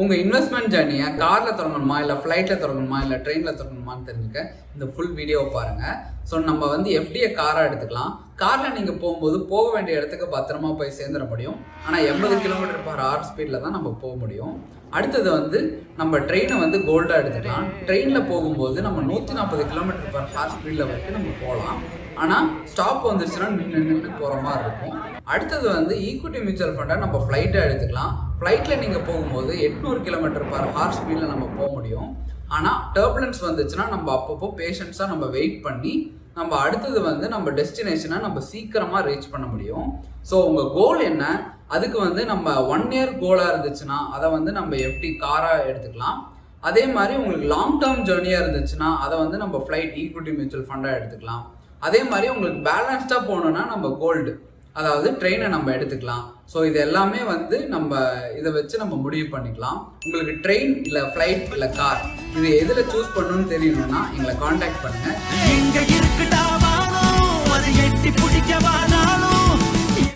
உங்கள் இன்வெஸ்ட்மெண்ட் ஜர்னியை காரில் தொடங்கணுமா இல்லை ஃப்ளைட்டில் தொடங்கணுமா இல்லை ட்ரெயினில் தொடங்கணுமான்னு தெரிஞ்சுக்க இந்த ஃபுல் வீடியோவை பாருங்கள். ஸோ நம்ம வந்து எஃப்டியை காராக எடுத்துக்கலாம். காரில் நீங்கள் போகும்போது போக வேண்டிய இடத்துக்கு பத்திரமா போய் சேர்ந்துட முடியும். ஆனால் 80 km/h ஸ்பீடில் தான் நம்ம போக முடியும். அடுத்தது வந்து நம்ம ட்ரெயினை வந்து கோல்டாக எடுத்துக்கலாம். ட்ரெயினில் போகும்போது நம்ம 140 km/h ஸ்பீடில் வரைக்கும் நம்ம போகலாம். ஆனால் ஸ்டாப் வந்துருச்சுன்னா நின்று போகிற மாதிரி இருக்கும். அடுத்தது வந்து ஈக்விட்டி மியூச்சுவல் ஃபண்டை நம்ம ஃப்ளைட்டாக எடுத்துக்கலாம். ஃப்ளைட்டில் நீங்கள் போகும்போது 800 km/h ஸ்பீடில் நம்ம போக முடியும். ஆனால் டர்புலன்ஸ் வந்துச்சுன்னா நம்ம அப்பப்போ பேஷன்ஸாக நம்ம வெயிட் பண்ணி நம்ம அடுத்தது வந்து நம்ம டெஸ்டினேஷனை நம்ம சீக்கிரமாக ரீச் பண்ண முடியும். ஸோ உங்கள் கோல் என்ன, அதுக்கு வந்து நம்ம 1 year கோலாக இருந்துச்சுன்னா அதை வந்து நம்ம எஃப்டி காராக எடுத்துக்கலாம். அதே மாதிரி உங்களுக்கு லாங் டேர்ம் ஜேர்னியாக இருந்துச்சுன்னா அதை வந்து நம்ம ஃப்ளைட் ஈக்விட்டி மியூச்சுவல் ஃபண்டாக எடுத்துக்கலாம். அதே மாதிரி உங்களுக்கு பேலன்ஸ்டாக போகணுன்னா நம்ம கோல்டு, அதாவது ட்ரெயினை நம்ம எடுத்துக்கலாம். ஸோ இது எல்லாமே வந்து நம்ம இதை வச்சு நம்ம முடிவு பண்ணிக்கலாம். உங்களுக்கு ட்ரெயின் இல்லை ஃப்ளைட் இல்லை கார் இது எதில் சூஸ் பண்ணணும்னு தெரியணும்னா எங்களை காண்டாக்ட் பண்ணுங்கள்.